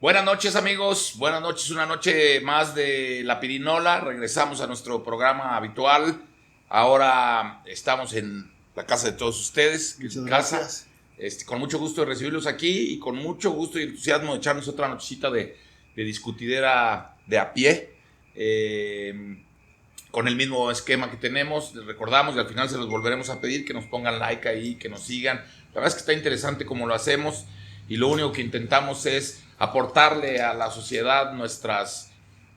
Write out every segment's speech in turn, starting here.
Buenas noches, amigos. Buenas noches, una noche más de La Pirinola. Regresamos a nuestro programa habitual. Ahora estamos en la casa de todos ustedes, Muchas en gracias. casa. Con mucho gusto de recibirlos aquí y con mucho gusto y entusiasmo de echarnos otra nochecita de discutidera de a pie. Con el mismo esquema que tenemos, les recordamos y al final se los volveremos a pedir que nos pongan like ahí, que nos sigan. La verdad es que está interesante como lo hacemos y lo único que intentamos es aportarle a la sociedad nuestras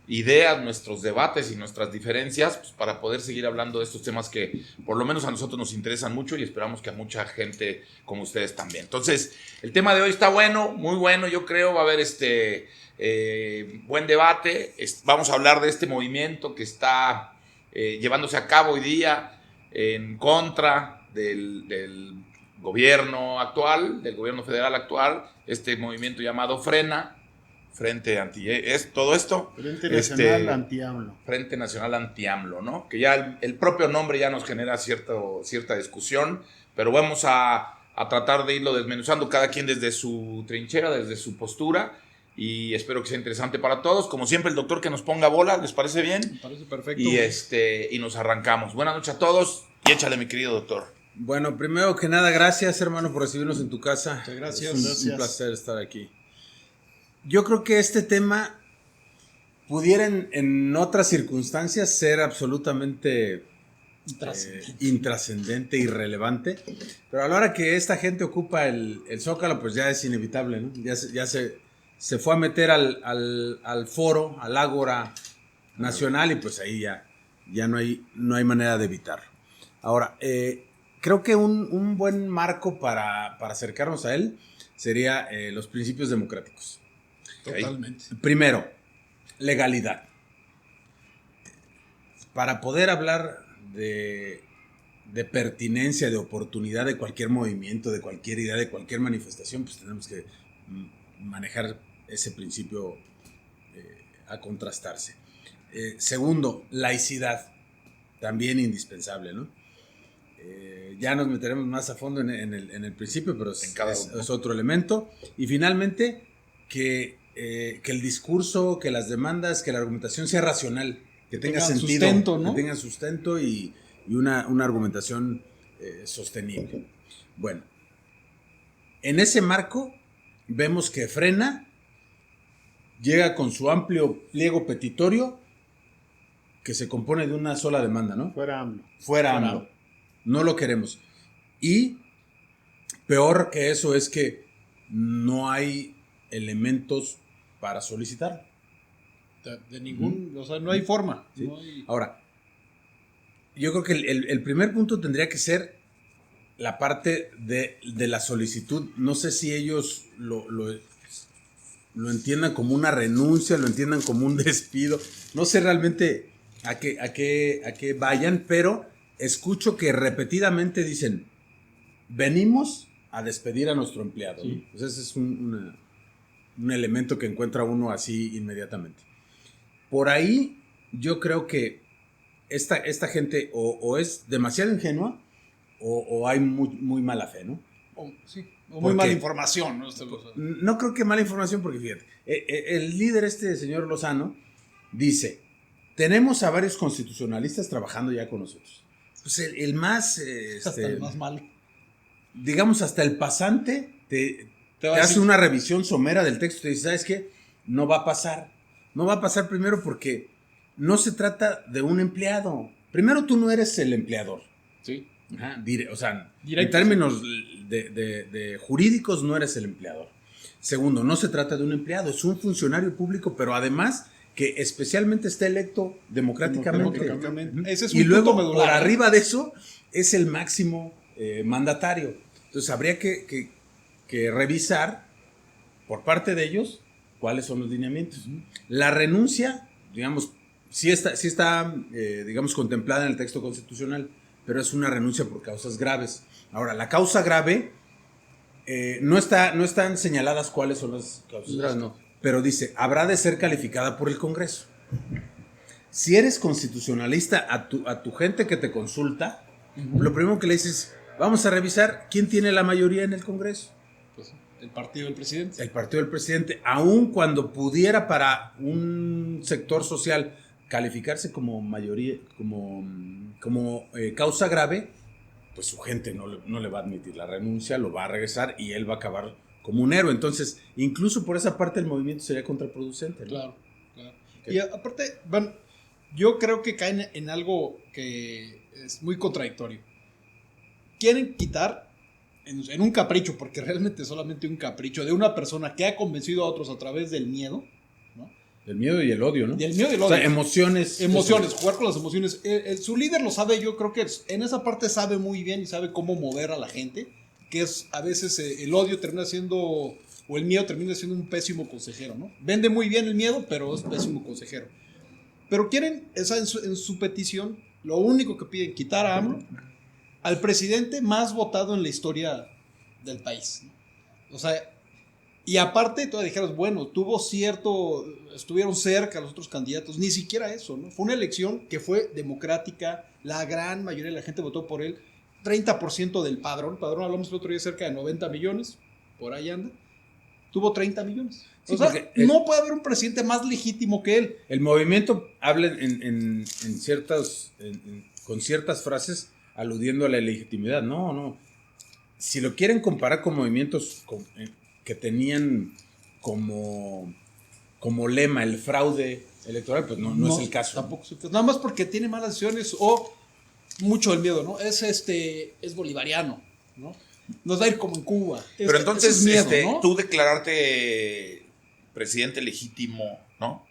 ideas, nuestros debates y nuestras diferencias, pues, para poder seguir hablando de estos temas que por lo menos a nosotros nos interesan mucho y esperamos que a mucha gente como ustedes también. Entonces, el tema de hoy está bueno, muy bueno, yo creo, va a haber buen debate. Vamos a hablar de este movimiento que está llevándose a cabo hoy día en contra del gobierno actual, del gobierno federal actual, este movimiento llamado Frente Anti, es todo esto. Frente Nacional Anti-AMLO. Frente Nacional Anti-AMLO, ¿no? Que ya el propio nombre ya nos genera cierta discusión, pero vamos a tratar de irlo desmenuzando cada quien desde su trinchera, desde su postura, y espero que sea interesante para todos. Como siempre, el doctor que nos ponga bola, ¿les parece bien? Me parece perfecto. Y nos arrancamos. Buenas noches a todos y échale, mi querido doctor. Bueno, primero que nada, gracias, hermano, por recibirnos en tu casa. Muchas gracias. Es un placer estar aquí. Yo creo que este tema pudiera en otras circunstancias ser absolutamente intrascendente, irrelevante, pero a la hora que esta gente ocupa el Zócalo, pues ya es inevitable, ¿no? Ya se fue a meter al foro, al ágora nacional, y pues ahí ya no hay manera de evitarlo. Ahora, creo que un buen marco para acercarnos a él sería los principios democráticos. Totalmente. Primero, legalidad. Para poder hablar de pertinencia, de oportunidad de cualquier movimiento, de cualquier idea, de cualquier manifestación, pues tenemos que manejar ese principio a contrastarse. Segundo, laicidad, también indispensable, ¿no? Ya nos meteremos más a fondo en el principio, pero es otro elemento. Y finalmente, que el discurso, que las demandas, que la argumentación sea racional, que tenga sentido, sustento, ¿no? que tenga sustento y una argumentación sostenible. Bueno, en ese marco vemos que Frena llega con su amplio pliego petitorio que se compone de una sola demanda, ¿no? Fuera AMLO. No lo queremos. Y peor que eso es que no hay elementos para solicitar. De ningún, o sea, no hay forma. ¿Sí? No hay... Ahora, yo creo que el primer punto tendría que ser la parte de la solicitud. No sé si ellos lo entiendan como una renuncia, lo entiendan como un despido. No sé realmente a qué vayan, pero escucho que repetidamente dicen, venimos a despedir a nuestro empleado. Sí. ¿No? Pues ese es un elemento que encuentra uno así inmediatamente. Por ahí yo creo que esta gente o es demasiado ingenua o hay muy mala fe, ¿no? O muy mala información, ¿no? No creo que mala información, porque fíjate, el líder señor Lozano dice, tenemos a varios constitucionalistas trabajando ya con nosotros. Pues el más... hasta el más malo. Digamos, hasta el pasante te hace una revisión somera del texto y te dice, ¿sabes qué? No va a pasar. No va a pasar primero porque no se trata de un empleado. Primero, tú no eres el empleador. Sí. Ajá, o sea, Directo, en términos de jurídicos no eres el empleador. Segundo, no se trata de un empleado, es un funcionario público, pero además que especialmente está electo democráticamente. Ese es y un luego, punto medular, por arriba de eso, es el máximo mandatario. Entonces, habría que revisar por parte de ellos cuáles son los lineamientos. La renuncia, digamos, sí está digamos, contemplada en el texto constitucional, pero es una renuncia por causas graves. Ahora, la causa grave, no están señaladas cuáles son las causas graves, no, pero dice, habrá de ser calificada por el Congreso. Si eres constitucionalista, a tu gente que te consulta, lo primero que le dices, vamos a revisar quién tiene la mayoría en el Congreso. Pues, El partido del presidente. El partido del presidente, aun cuando pudiera para un sector social calificarse como mayoría, como causa grave, pues su gente no le va a admitir la renuncia, lo va a regresar y él va a acabar como un héroe. Entonces, incluso por esa parte el movimiento sería contraproducente, ¿no? Claro. Okay. Y aparte, bueno, yo creo que caen en algo que es muy contradictorio. Quieren quitar en un capricho, porque realmente es solamente un capricho de una persona que ha convencido a otros a través del miedo, ¿no? Del miedo y el odio, ¿no? Del miedo y el odio. O sea, emociones. Emociones, jugar con las emociones. Su líder lo sabe, yo creo que en esa parte sabe muy bien y sabe cómo mover a la gente, que es a veces el odio termina siendo, o el miedo termina siendo un pésimo consejero, ¿no? Vende muy bien el miedo, pero es pésimo consejero. Pero quieren, en su petición, lo único que piden, quitar a AMLO, al presidente más votado en la historia del país, ¿no? O sea, y aparte, tú dijeras, bueno, estuvieron cerca los otros candidatos, ni siquiera eso, ¿no? Fue una elección que fue democrática, la gran mayoría de la gente votó por él, 30% del padrón, hablamos el otro día, cerca de 90 millones, por ahí anda, tuvo 30 millones. Sí, o sea, no puede haber un presidente más legítimo que él. El movimiento habla con ciertas frases aludiendo a la legitimidad. No. Si lo quieren comparar con movimientos que tenían como lema el fraude electoral, pues no es el caso. Tampoco es el caso. Nada más porque tiene malas decisiones o mucho el miedo, ¿no? Es bolivariano, ¿no? Nos va a ir como en Cuba. Pero entonces, es miedo, ¿no? tú declararte presidente legítimo, ¿no?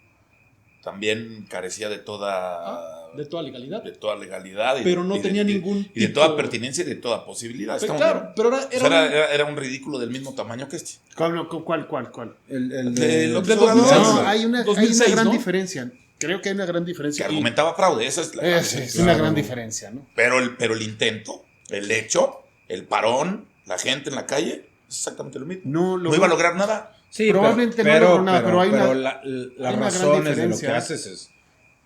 También carecía de toda legalidad. De toda legalidad. Pero no tenía ningún y de toda pertinencia y de toda posibilidad. Pero claro, pero era un ridículo del mismo tamaño que este. ¿Cuál? El de López Obrador. No, hay una 2006, gran ¿no? diferencia. Creo que hay una gran diferencia. Que argumentaba fraude, esa es la es una gran diferencia, ¿no? Pero el intento, el hecho, el parón, la gente en la calle, es exactamente lo mismo. No iba a lograr nada. Sí, probablemente no logró nada, pero hay las razones de lo que haces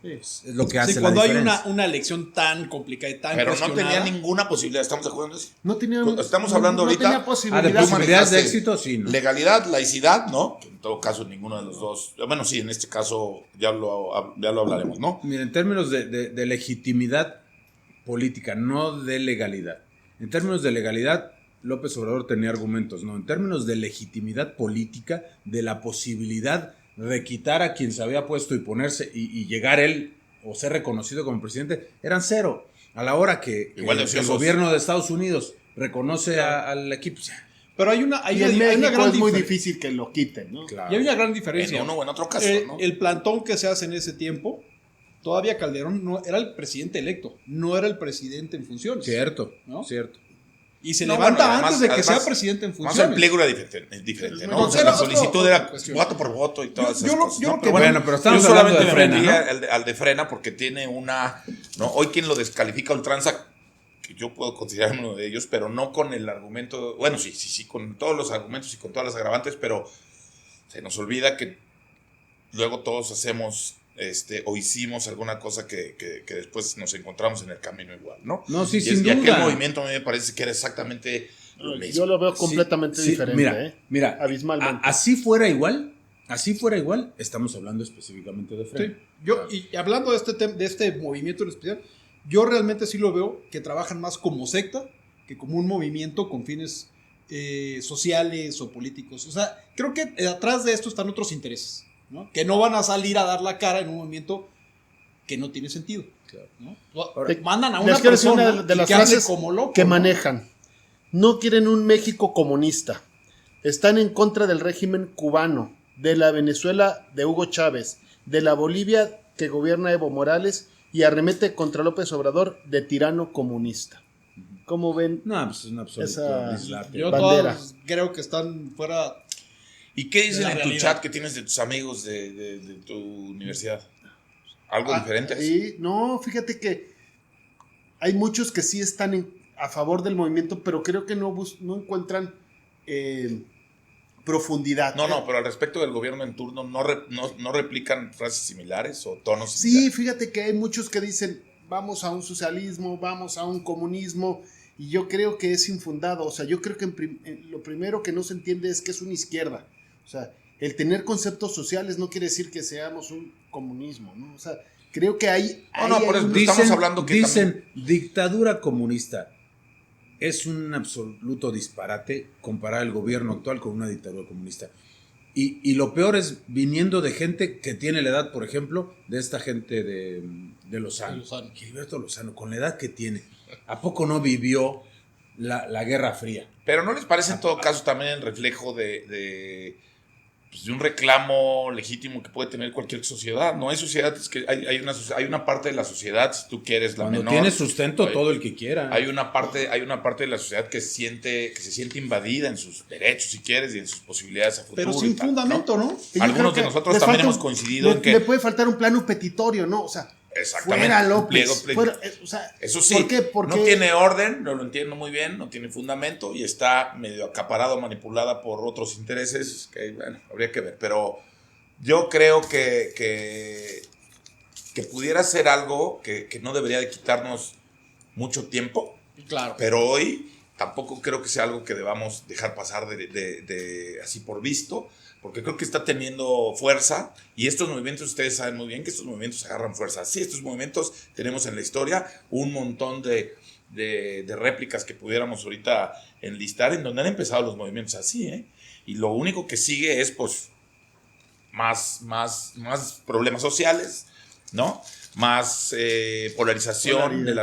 es lo que hace la cuando hay diferencia. una elección tan complicada y tan pero no tenía ninguna posibilidad, ¿estamos de acuerdo en eso? No tenía, estamos hablando ahorita. No tenía De posibilidad. posibilidades de éxito, sí, ¿no? Legalidad, laicidad, ¿no? En todo caso, ninguno de los dos. Bueno, sí, en este caso ya lo hablaremos, ¿no? Mira, en términos de legitimidad política, no de legalidad. En términos de legalidad, López Obrador tenía argumentos, ¿no? En términos de legitimidad política, de la posibilidad de quitar a quien se había puesto y ponerse y llegar él o ser reconocido como presidente, eran cero. A la hora que el gobierno de Estados Unidos reconoce al equipo. Pero hay una gran es muy difícil que lo quiten, ¿no? Claro. Y hay una gran diferencia. En uno o en otro caso, ¿no? El plantón que se hace en ese tiempo, todavía Calderón no era el presidente electo, no era el presidente en funciones. Cierto, ¿no? Cierto. Y se levanta antes de que sea presidente en funciones. Más el pliego era diferente, ¿no? O sea, la solicitud era voto por voto y todas esas cosas. Pero estamos hablando de Frena, ¿no? Al de Frena porque tiene ¿no? Hoy quien lo descalifica ultranza, que yo puedo considerar uno de ellos, pero no con el argumento, bueno, sí, con todos los argumentos y con todas las agravantes, pero se nos olvida que luego todos hacemos o hicimos alguna cosa que después nos encontramos en el camino igual, ¿no? No, sí, sin duda. Y aquel movimiento a mí me parece que era exactamente lo mismo. Yo lo veo completamente diferente, mira, abismalmente. Así fuera igual, estamos hablando específicamente de Frena. Sí, y hablando de este movimiento en especial, yo realmente sí lo veo que trabajan más como secta que como un movimiento con fines sociales o políticos. O sea, creo que atrás de esto están otros intereses, ¿no? Que no van a salir a dar la cara en un movimiento que no tiene sentido. Claro, ¿no? Mandan a una persona de las que hace frases como loco, que manejan. No quieren un México comunista. Están en contra del régimen cubano, de la Venezuela de Hugo Chávez, de la Bolivia que gobierna Evo Morales y arremete contra López Obrador de tirano comunista. ¿Cómo ven? No, pues es un absoluto dislate. Yo todos creo que están fuera. ¿Y qué dicen en tu chat que tienes de tus amigos de tu universidad? ¿Algo diferente? No, fíjate que hay muchos que sí están a favor del movimiento, pero creo que no encuentran profundidad. No, pero al respecto del gobierno en turno, ¿no replican frases similares o tonos Sí, similares? fíjate que hay muchos que dicen, vamos a un socialismo, vamos a un comunismo, y yo creo que es infundado. O sea, yo creo que lo primero que no se entiende es que es una izquierda. O sea, el tener conceptos sociales no quiere decir que seamos un comunismo, ¿no? O sea, creo que por eso estamos hablando que dicen dictadura comunista. Es un absoluto disparate comparar el gobierno actual con una dictadura comunista. Y lo peor es viniendo de gente que tiene la edad, por ejemplo, de esta gente de Lozano. Gilberto Lozano, con la edad que tiene, ¿a poco no vivió la Guerra Fría? Pero ¿no les parece en todo caso también el reflejo de un reclamo legítimo que puede tener cualquier sociedad? No hay sociedad, es que hay una parte de la sociedad, si tú quieres, la Cuando menor. tiene sustento todo el que quiera. Hay una parte de la sociedad que se siente invadida en sus derechos, si quieres, y en sus posibilidades a futuro. Pero sin fundamento, ¿no? Algunos de nosotros también hemos coincidido en que... Le puede faltar un plano petitorio, ¿no? O sea, Exactamente. fuera López. O sea, eso sí, ¿por qué? Porque no tiene orden, no lo entiendo muy bien, no tiene fundamento y está medio acaparado, manipulada por otros intereses que, bueno, habría que ver. Pero yo creo que pudiera ser algo que no debería de quitarnos mucho tiempo. Claro. Pero hoy tampoco creo que sea algo que debamos dejar pasar de así por visto, porque creo que está teniendo fuerza y estos movimientos, ustedes saben muy bien que estos movimientos agarran fuerza. Sí, estos movimientos tenemos en la historia un montón de réplicas que pudiéramos ahorita enlistar en donde han empezado los movimientos así, ¿eh? Y lo único que sigue es pues más problemas sociales, ¿no? Más polarización de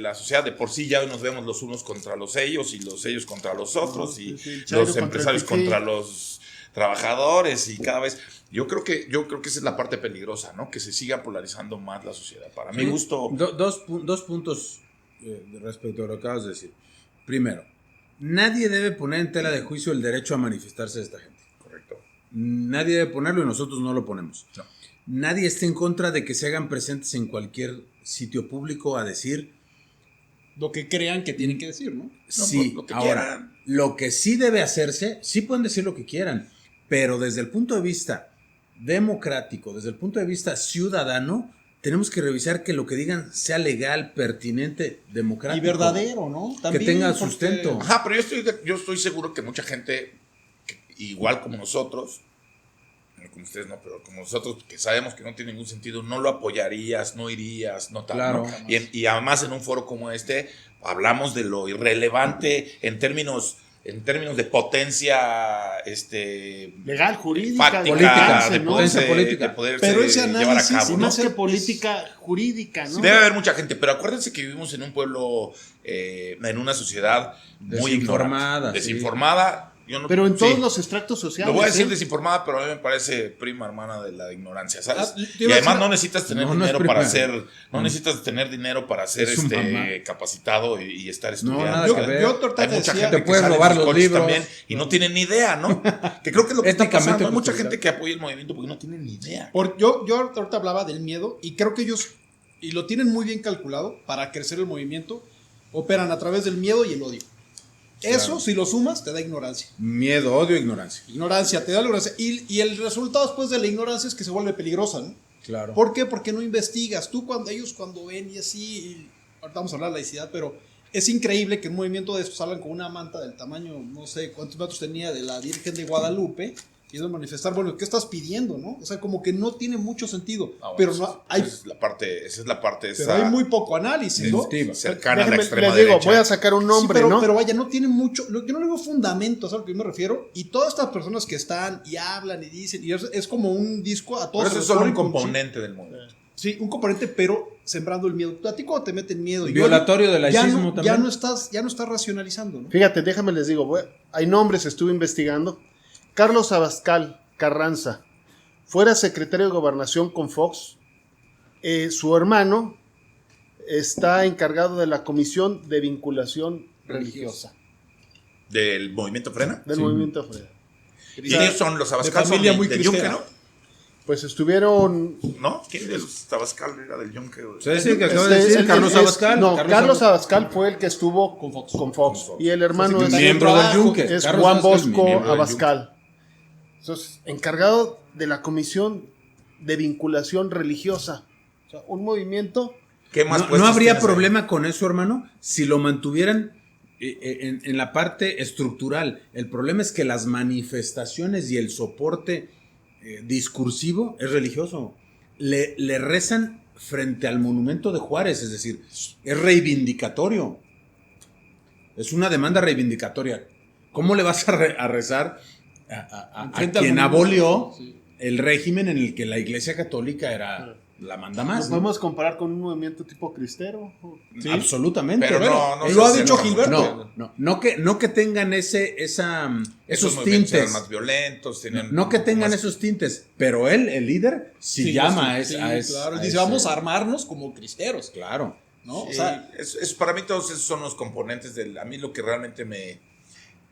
la sociedad. De por sí ya hoy nos vemos los unos contra los ellos y los ellos contra los otros y los empresarios contra los trabajadores y cada vez yo creo que esa es la parte peligrosa, ¿no? Que se siga polarizando más la sociedad. Para mi gusto. Dos puntos respecto a lo que acabas de decir. Primero, nadie debe poner en tela de juicio el derecho a manifestarse de esta gente. Correcto. Nadie debe ponerlo y nosotros no lo ponemos. No. Nadie está en contra de que se hagan presentes en cualquier sitio público a decir Lo que crean que tienen que decir, ¿no? sí. Lo que Ahora, quieran. lo que sí debe hacerse, sí pueden decir lo que quieran, pero desde el punto de vista democrático, desde el punto de vista ciudadano, tenemos que revisar que lo que digan sea legal, pertinente, democrático. Y verdadero, ¿no? También, que tenga porque- sustento. Ajá, pero yo estoy seguro que mucha gente, igual como nosotros, no como ustedes no, pero como nosotros, que sabemos que no tiene ningún sentido, no lo apoyarías, no irías, no tal. Claro. ¿no? Y además en un foro como este, hablamos de lo irrelevante en términos de potencia legal, jurídica, fáctica, política, de ¿no? potencia política. de poderse Pero ese llevar a análisis, cabo. Y ¿no? más que política jurídica, ¿no? Debe haber mucha gente, pero acuérdense que vivimos en un pueblo, en una sociedad muy Desinformada, ignorante, sí. desinformada. Yo no- Pero en todos sí, los extractos sociales. lo voy a decir ¿eh? desinformada, pero a mí me parece prima hermana de la ignorancia, ¿sabes? Te Y iba a además decir- no necesitas tener No, no es dinero prima. para ser, no necesitas tener dinero para ser Es su mamá. capacitado y estar estudiando. nada Yo, que ver. yo ahorita Hay te mucha decía, gente te que puedes sale en robar sus los coches libros. también y no tienen ni idea, ¿no? Que creo que es lo que está Éticamente pasando. Hay mucha justificado. gente que apoya el movimiento porque no tienen ni idea. yo ahorita hablaba del miedo y creo que ellos, y lo tienen muy bien calculado para crecer el movimiento, operan a través del miedo y el odio. Eso, Claro. si lo sumas, te da ignorancia. Miedo, odio, ignorancia. Ignorancia, te da ignorancia. Y el resultado después de la ignorancia es que se vuelve peligrosa, ¿no? Claro. ¿Por qué? Porque no investigas. Ellos cuando ven y así, y ahorita vamos a hablar de laicidad, pero es increíble que un movimiento de estos salgan con una manta del tamaño, no sé cuántos metros tenía, de la Virgen de Guadalupe, y de manifestar, bueno, ¿qué estás pidiendo, no? O sea, como que no tiene mucho sentido. Pero no hay, Esa es la parte pero hay muy poco análisis, ¿no? Deductiva. cercana a la Déjenme, extrema les digo, derecha. voy a sacar un nombre, Sí, pero, ¿no? pero vaya, no tienen mucho, yo no le veo fundamentos, a lo que yo me refiero, y todas estas personas que están y hablan y dicen, y es como un disco a todos. Pero eso es solo un componente del movimiento. Sí, un componente, pero sembrando el miedo. A ti cuando te meten miedo y Violatorio del ya laicismo no, también. ya no estás racionalizando, ¿no? Fíjate, déjame les digo, hay nombres, estuve investigando. Carlos Abascal Carranza, fuera secretario de Gobernación con Fox. Su hermano está encargado de la Comisión de Vinculación Religiosa ¿Del movimiento Frena? del Sí. Movimiento Frena. ¿Y ellos son los Abascal? de familia Son muy del Yunque, cristera. Pues estuvieron... ¿no? ¿Quién de los Abascal era del Yunque? Sí, sí, que acaba de decir Carlos Abascal. No, Carlos Abascal fue el que estuvo Con Fox. con Fox. Y el hermano Entonces, es, miembro del trabajo, Yunque. es Carlos Juan Abascal, Bosco miembro del Abascal. Entonces, encargado de la Comisión de Vinculación Religiosa. O sea, un movimiento... ¿Qué más No puestos habría tienes ahí? problema con eso, hermano, si lo mantuvieran en la parte estructural. El problema es que las manifestaciones y el soporte discursivo es religioso. Le rezan frente al monumento de Juárez, es decir, es reivindicatorio. Es una demanda reivindicatoria. ¿Cómo le vas a rezar a quien abolió el régimen en el que la Iglesia Católica era la manda ¿Lo más? podemos comparar con un movimiento tipo cristero? Sí. Absolutamente. Pero no lo ha sé, dicho Gilberto. No que tengan esos movimientos eran tintes. más violentos. No que tengan más- esos tintes, pero él, el líder, sí llama a ese. Claro, dice, vamos a armarnos como cristeros, Claro. ¿no? Sí, O sea, para mí todos esos son los componentes a mí lo que realmente me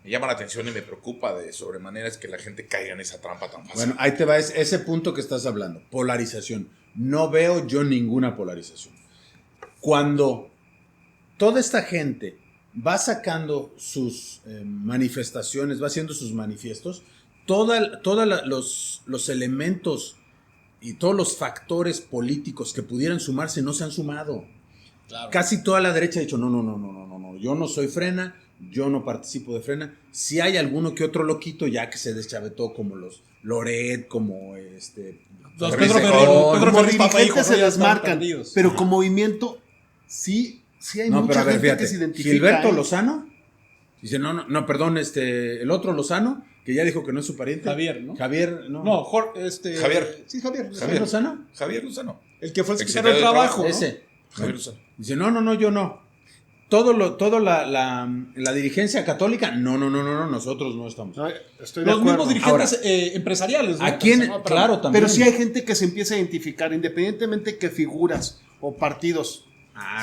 llama la atención y me preocupa de sobremanera es que la gente caiga en esa trampa tan fácil. Bueno, ahí te va ese punto que estás hablando, polarización. No veo yo ninguna polarización. Cuando toda esta gente va sacando sus manifestaciones, va haciendo sus manifiestos, todos los elementos y todos los factores políticos que pudieran sumarse no se han sumado. claro. Casi toda la derecha ha dicho, no, yo no soy Frena, yo no participo de Frena. Si hay alguno que otro loquito ya que se deschavetó, como los Loret, como Los Ferriz Pedro de Ferriz, Con. Pedro Como Ferriz, papá, hijo, dirigentes ¿no? se Ya desmarcan, están perdidos. pero como movimiento sí hay No, mucha pero a ver, gente fíjate, que se identifica. Gilberto ¿eh? Lozano dice, no, perdón, el otro Lozano, que ya dijo que no es su pariente. Javier, ¿no? Javier, no. No, Javier. Sí, Javier. ¿Javier Lozano? Javier Lozano. El que fue el Secretario secretario del de trabajo, ¿no? Ese. Javier Lozano. Dice, no, yo no. Todo la dirigencia católica, no, nosotros no estamos. No, estoy de Los acuerdo. mismos dirigentes empresariales, ¿no? ¿A quién? No, pero- Claro, también. Pero sí hay gente que se empieza a identificar, independientemente que figuras o partidos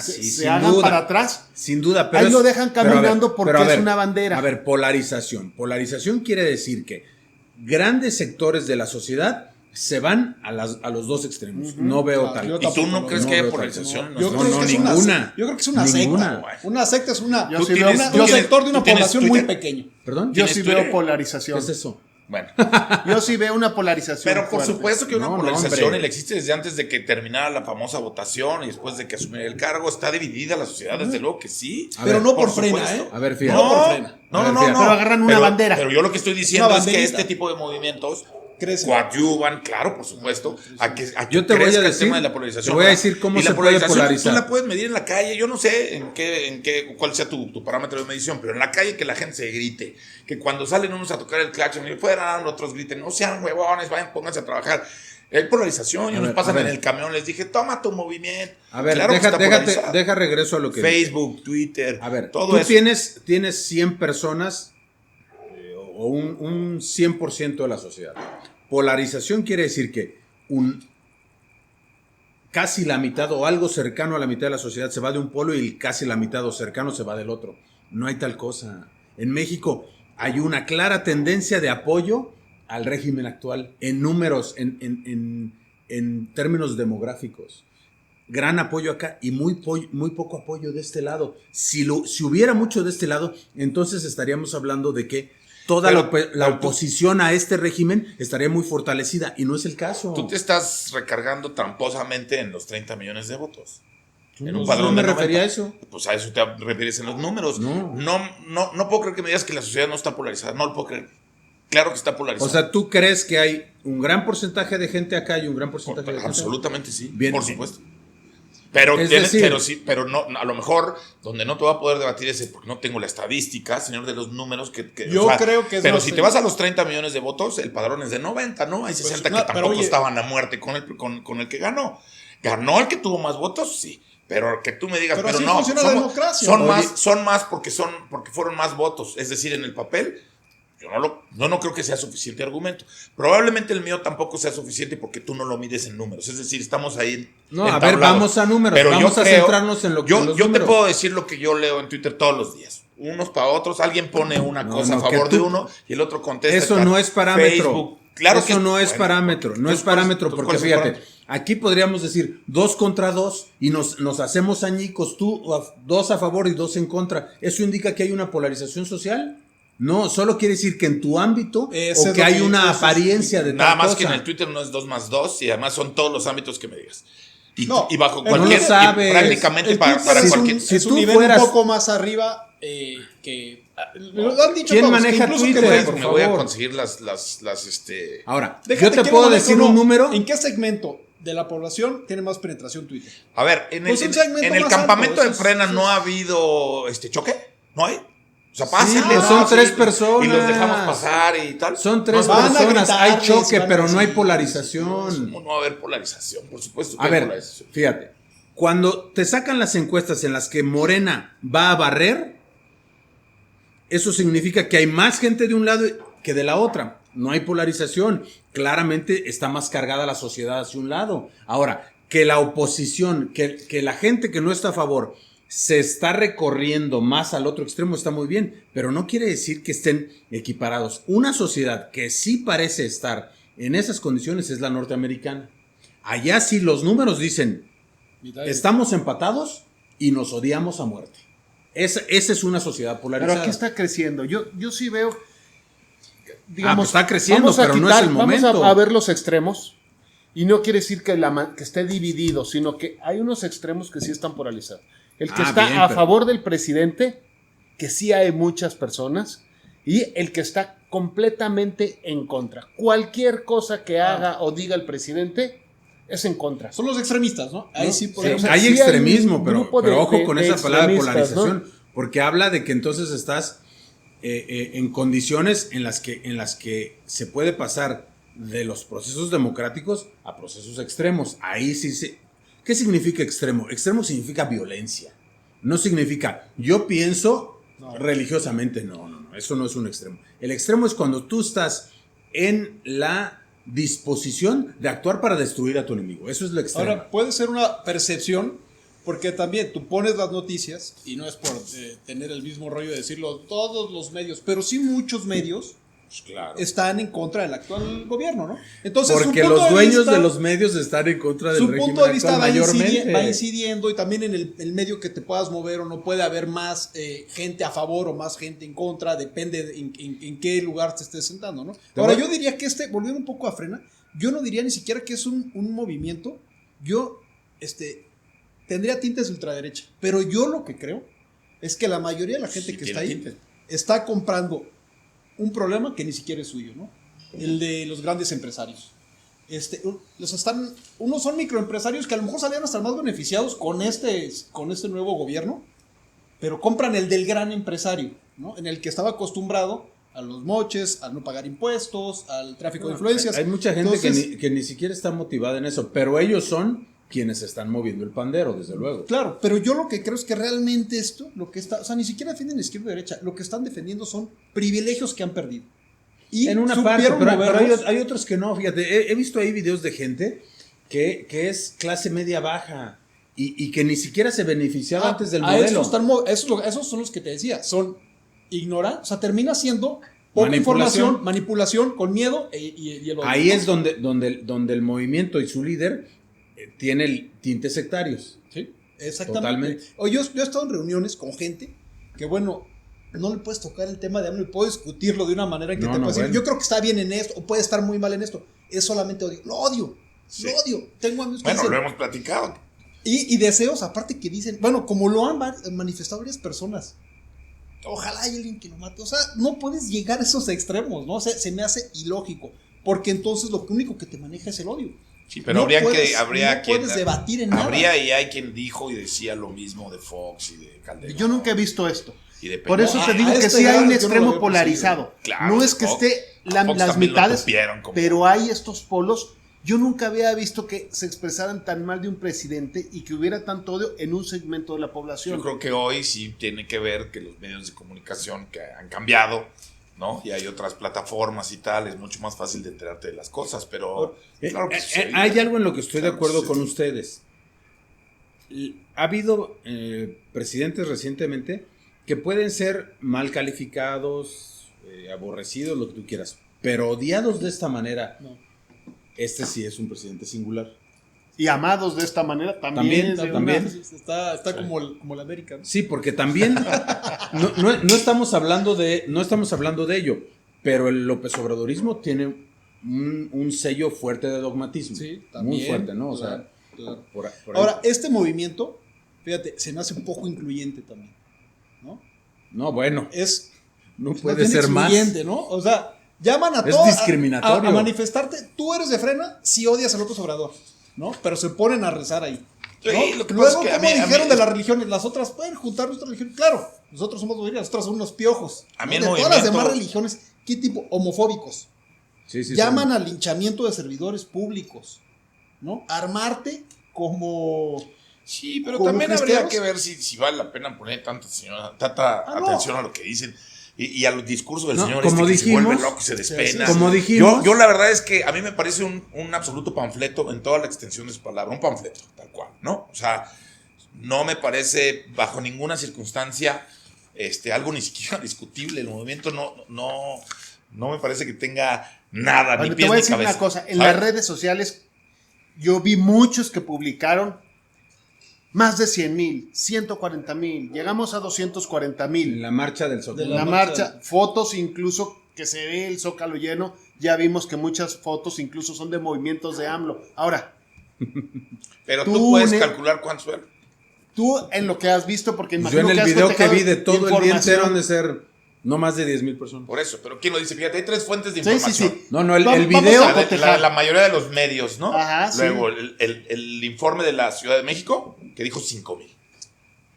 Sí, se sin hagan duda. para atrás. Sin duda, pero Ahí lo dejan pero a ver, caminando porque pero a ver, es una bandera. A ver, polarización. Polarización quiere decir que grandes sectores de la sociedad se van a los dos extremos. No veo Claro, tal. yo ¿Y tú no tampoco, crees no que haya veo polarización? Yo No, creo no, que es ninguna. yo creo que es una Ninguna. secta. Una secta es una, Yo sí tienes- veo tú un tienes- sector de una tú tienes población muy Twitter. pequeño. ¿Perdón? Yo ¿Tienes sí Twitter? veo polarización. ¿Qué es eso? Bueno, Yo sí veo una polarización. pero por fuerte. supuesto que una No, polarización hombre. y la existe desde antes de que terminara la famosa votación y después de que asumiera el cargo. Está dividida la sociedad, desde luego que sí. A Pero ver, no por supuesto. Frena, ¿eh? A ver, fíjate. No por Frena. A ver, No. fíjate. Pero agarran una bandera. Pero yo lo que estoy diciendo Una es que banderita. este tipo de movimientos Crece. coadyuvan, claro, por supuesto, a que Yo te voy a crezca el decir- tema de la polarización. te voy a ¿verdad? decir cómo Y se la puede polarización polarizar. Tú la puedes medir en la calle, yo no sé cuál sea tu parámetro de medición, pero en la calle que la gente se grite, que cuando salen unos a tocar el claxon y fuera otros griten, no sean huevones, vayan, pónganse a trabajar. Hay polarización y A unos ver, pasan a ver. en el camión, les dije, toma tu movimiento. A ver, Claro que está polarizado. deja regreso a lo que Facebook, Twitter, A ver, todo tú eso. tienes 100 personas o un 100% de la sociedad. Polarización quiere decir que casi la mitad o algo cercano a la mitad de la sociedad se va de un polo y casi la mitad o cercano se va del otro. No hay tal cosa. En México hay una clara tendencia de apoyo al régimen actual en números, en términos demográficos. Gran apoyo acá y muy poco apoyo de este lado. Si hubiera mucho de este lado, entonces estaríamos hablando de que toda la oposición a este régimen estaría muy fortalecida y no es el caso. Tú te estás recargando tramposamente en los 30 millones de votos. En un No, padrón no me de 90. refería a eso. Pues a eso te refieres en los números. No. No puedo creer que me digas que la sociedad no está polarizada. No lo puedo creer. Claro que está polarizada. O sea, ¿tú crees que hay un gran porcentaje de gente acá y un gran porcentaje de gente acá? Absolutamente sí. Bien. Por supuesto. Pero, Es decir- pero no, a lo mejor donde no te va a poder debatir es porque no tengo la estadística, señor de los números. Yo creo que es pero más si te serio. vas a los 30 millones de votos, el padrón es de 90, ¿no? Hay 60 no, que pero tampoco oye- estaban a muerte con el que ganó. Ganó el que tuvo más votos, sí. Pero que tú me digas, Pero pero, así no, funciona la democracia. son más porque fueron más votos. Es decir, en el papel, yo no creo que sea suficiente argumento. Probablemente el mío tampoco sea suficiente porque tú no lo mides en números. Es decir, estamos ahí. No, a ver, entablados. vamos a números. Pero Vamos yo a centrarnos en lo que Yo, en los yo te números. puedo decir lo que yo leo en Twitter todos los días. Unos para otros. Alguien pone una No, cosa no, a que favor tú- de uno y el otro contesta. Eso tal. no es parámetro. Facebook. Claro eso que no es bueno, parámetro. No entonces, es parámetro ¿cuál es porque el fíjate, parámetro? aquí podríamos decir 2 contra 2 y nos hacemos añicos, tú 2 a favor y 2 en contra. ¿Eso indica que hay una polarización social? No, solo quiere decir que en tu ámbito Ese o es que lo hay que- una eso es- apariencia de Nada tal más cosa. que en el Twitter no es 2 más 2 y además son todos los ámbitos que me digas. Y, No, y bajo no cualquier. lo sabes. y prácticamente El para Twitter es cualquier. Si es un tú nivel fueras- un poco más arriba lo han dicho ¿Quién todos, maneja incluso Twitter, que por Me voy a favor? conseguir las Ahora, Déjate yo te quién puedo maneja decir o no. un número. ¿En qué segmento de la población tiene más penetración Twitter? A ver, en Pues un segmento en el más campamento alto, de eso Frena es- no ha habido choque, ¿no hay? O sea, Sí, pásenle, pues ¿no? son tres Sí, personas. Y los dejamos pasar y tal. Son tres Van a personas, hay gritarles, choque, van a pero no hay decir, polarización. No va a haber polarización, por supuesto que A hay ver, polarización. fíjate, cuando te sacan las encuestas en las que Morena va a barrer, eso significa que hay más gente de un lado que de la otra. No hay polarización. Claramente está más cargada la sociedad hacia un lado. Ahora, que la oposición, que la gente que no está a favor se está recorriendo más al otro extremo, está muy bien, pero no quiere decir que estén equiparados. Una sociedad que sí parece estar en esas condiciones es la norteamericana. Allá sí los números dicen, estamos empatados y nos odiamos a muerte. Esa es una sociedad polarizada. Pero aquí está creciendo. Yo sí veo, pues está creciendo, vamos a pero no es el momento. Vamos a ver los extremos. Y no quiere decir que esté dividido, sino que hay unos extremos que sí están polarizados. El que está bien, a pero- favor del presidente, que sí hay muchas personas, y el que está completamente en contra. Cualquier cosa que haga o diga el presidente es en contra. Son los extremistas, ¿no? Ahí sí Sí, podemos... hay sí hay extremismo, un pero grupo de- ojo de- con de esa palabra extremistas, polarización, porque habla de que entonces estás en condiciones en las que se puede pasar de los procesos democráticos a procesos extremos. Ahí sí se... ¿Qué significa extremo? Extremo significa violencia. No significa yo pienso religiosamente. No, eso no es un extremo. El extremo es cuando tú estás en la disposición de actuar para destruir a tu enemigo. Eso es lo extremo. Ahora, puede ser una percepción, porque también tú pones las noticias, y no es por tener el mismo rollo de decirlo todos los medios, pero sí muchos medios Pues claro. están en contra del actual gobierno, ¿no? Entonces, Porque su punto los de dueños vista- de los medios están en contra del su régimen punto de vista actual mayormente. va incidiendo, y también en el medio que te puedas mover o no puede haber más gente a favor o más gente en contra, depende en qué lugar te estés sentando, ¿no? Ahora, yo diría que volviendo un poco a Frena, yo no diría ni siquiera que es un movimiento, yo tendría tintes de ultraderecha, pero yo lo que creo es que la mayoría de la gente Sí, que tiene está ahí tintes. está comprando un problema que ni siquiera es suyo, ¿no? El de los grandes empresarios. Unos son microempresarios que a lo mejor salían hasta más beneficiados con este nuevo gobierno, pero compran el del gran empresario, ¿no? En el que estaba acostumbrado a los moches, a no pagar impuestos, al tráfico de influencias. Hay mucha gente Entonces, que ni siquiera está motivada en eso, pero ellos son quienes están moviendo el pandero, desde luego. claro, pero yo lo que creo es que realmente o sea, ni siquiera defienden izquierda y derecha, lo que están defendiendo son privilegios que han perdido. Y En una parte, supieron pero moverlos. hay otros que no, fíjate, he visto ahí videos de gente que es clase media baja y que ni siquiera se beneficiaba antes del modelo. Esos son los que te decía, son ignorantes, o sea, termina siendo poca Manipulación. información, manipulación, con miedo y el odio. Ahí es donde el movimiento y su líder tiene tintes sectarios. Sí, exactamente. Totalmente. Yo he estado en reuniones con gente que, bueno, no le puedes tocar el tema de AMLO y puedo discutirlo de una manera que No, te puedes decir, bueno. yo creo que está bien en esto, o puede estar muy mal en esto. Es solamente odio. Lo odio. Sí. Lo odio. Tengo amigos que Bueno, dicen, lo hemos platicado. y deseos, aparte que dicen, bueno, como lo han manifestado varias personas. Ojalá hay alguien que lo mate. O sea, no puedes llegar a esos extremos, ¿no? O sea, se me hace ilógico. Porque entonces lo único que te maneja es el odio. Sí, pero No habría puedes quien debatir en nada. habría y hay quien dijo y decía lo mismo de Fox y de Calderón. Yo nunca he visto esto. Y de Por Peña. eso No, te digo a que este sí hay grado un yo no lo extremo veo polarizado. Claro, No es que Fox- esté Fox las también lo mitades, tupieron como- pero hay estos polos. Yo nunca había visto que se expresaran tan mal de un presidente y que hubiera tanto odio en un segmento de la población. Yo creo que hoy sí tiene que ver que los medios de comunicación que han cambiado, ¿no? Y hay otras plataformas y tal, es mucho más fácil de enterarte de las cosas, pero claro que sucede. Hay algo en lo que estoy de Claro que acuerdo sucede. con ustedes. Ha habido presidentes recientemente que pueden ser mal calificados, aborrecidos, lo que tú quieras, pero odiados de esta manera. No. Este sí es un presidente singular. Y amados de esta manera también. También. Está como el América, ¿no? Sí, porque también no estamos hablando de ello, pero el López Obradorismo tiene un sello fuerte de dogmatismo. Sí, también. Muy fuerte, ¿no? O Claro, sea, claro. por ahí. Ahora, este movimiento, fíjate, se me hace un poco incluyente también, ¿no? No, bueno, Es no más puede bien ser más. excluyente, ¿no? O sea, llaman a Es todos discriminatorio. a manifestarte. Tú eres de Frena si odias al López Obrador, ¿no? Pero se ponen a rezar ahí. ¿no? Sí, lo que Luego, pasa es que a ¿cómo mí- a dijeron mí- de las religiones? Las otras pueden juntar nuestra religión. Claro, nosotros somos mayoría, nosotros somos unos piojos. A ¿no? mí el de todas las movimiento- demás religiones, ¿qué tipo? Homofóbicos. Sí, sí, Llaman sí. al linchamiento de servidores públicos, ¿no? Armarte como... Sí, pero como también habría cristianos. que ver si vale la pena poner tanta no. atención a lo que dicen y a los discursos del No, señor como que se dijimos, vuelve loco y se despena. Como dijimos, Yo la verdad es que a mí me parece un absoluto panfleto en toda la extensión de su palabra, un panfleto, tal cual, ¿no? O sea, no me parece bajo ninguna circunstancia algo ni siquiera discutible. El movimiento no me parece que tenga nada, Bueno, ni te pies voy a ni decir cabeza. una cosa, en ¿sabes? las redes sociales yo vi muchos que publicaron más de 100,000, 140,000, llegamos a 240,000. en la marcha del Zócalo. De La marcha, fotos incluso que se ve el Zócalo lleno, ya vimos que muchas fotos incluso son de movimientos de AMLO. Ahora, Pero tú, tú puedes ne- calcular cuántos fueron. tú en lo que has visto, porque Pues yo imagino en el que has video que cotejado vi de todo el día información. entero han de ser no más de 10,000 personas. Por eso, pero ¿quién lo dice? Fíjate, hay tres fuentes de Sí, información. sí, sí. No, no, el Vamos video- a cotejar. La mayoría de los medios, ¿no? Ajá, sí. Luego, el informe de la Ciudad de México, que dijo 5,000.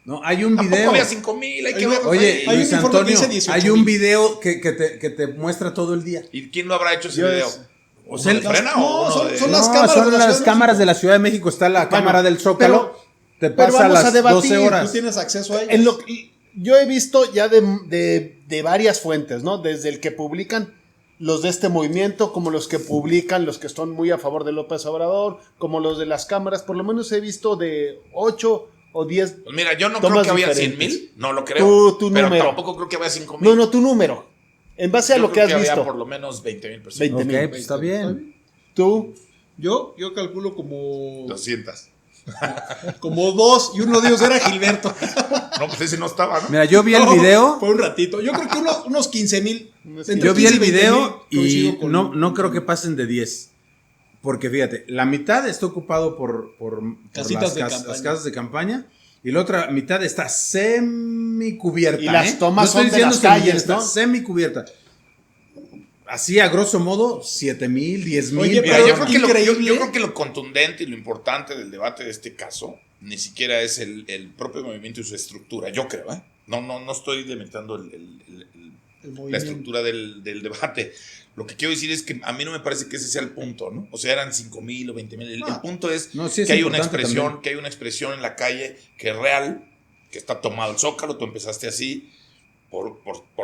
No, hay un Tampoco video. había 5,000, hay que Hay- verlo. Oye, Hay un Luis informe que Antonio, dice 18,000. hay un video que te muestra todo el día. ¿Y quién lo habrá hecho ese Yo video? es- O sea, ¿Uno de Frena no, o uno son- de- son No, las cámaras son de la las Ciudad de cámaras México. de la Ciudad de México. Está la cámara del Zócalo. Te pero pasa a vamos a las debatir, 12 Tú horas. tienes acceso a ellas. En lo que- yo he visto ya de varias fuentes, ¿no? Desde el que publican los de este movimiento, como los que publican los que están muy a favor de López Obrador, como los de las cámaras, por lo menos he visto de 8 o 10. Pues mira, yo no creo tomas que había diferentes. 100,000, no lo creo. Tu pero número. tampoco creo que había 5,000. No, no, tu número. En base a Yo lo que creo has había visto. por lo menos 20,000 personas. 20,000. Ok, pues está bien. Tú, Yo calculo como 200. 2 y uno de ellos era Gilberto. No, pues ese no estaba, ¿no? Mira, yo vi el No, video. Fue un ratito. Yo creo que unos 15,000. Yo vi el video y no creo que pasen de 10. Porque fíjate, la mitad está ocupado por Casitas de las campaña. casas de campaña y la otra mitad está semicubierta. Y las tomas No estoy son de diciendo las calles, semicubierta, ¿no? semicubierta. Así a grosso modo, 7,000, 10,000. Oye, Mira, pero yo creo, que lo, increíble. yo creo que lo contundente y lo importante del debate de este caso ni siquiera es el propio movimiento y su estructura, yo creo, ¿eh? No estoy dementando la estructura del debate. Lo que quiero decir es que a mí no me parece que ese sea el punto, ¿no? O sea, eran 5,000 o 20,000. El punto es, No, sí es que hay una importante expresión, también. que hay una expresión en la calle que es real, que está tomado el Zócalo, tú empezaste así, por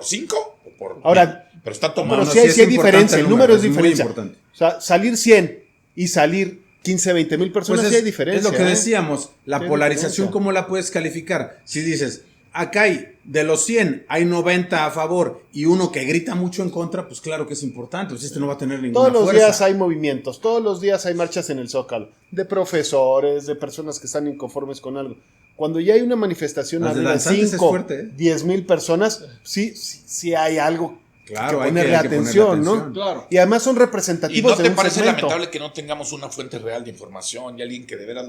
5 o por Ahora, pero está tomado. pero sí hay es diferencia, importante el número es muy diferencia. importante. O sea, salir 100 y salir 15, 20,000 personas, Pues sí hay diferencia. es lo que ¿eh? decíamos, la Sí hay polarización, diferencia. ¿cómo la puedes calificar? Si dices, acá hay, de los 100, hay 90 a favor y uno que grita mucho en contra, pues claro que es importante, pues no va a tener ninguna Todos los fuerza. días hay movimientos, todos los días hay marchas en el Zócalo, de profesores, de personas que están inconformes con algo. Cuando ya hay una manifestación Las de de danzantes es 5, fuerte, ¿eh? 10,000 personas, sí hay algo Claro, que hay ponerle hay que atención, ponerle ¿no? atención. Claro. Y además son ¿Y representativos no de te un parece segmento. lamentable que no tengamos una fuente real de información y alguien que de veras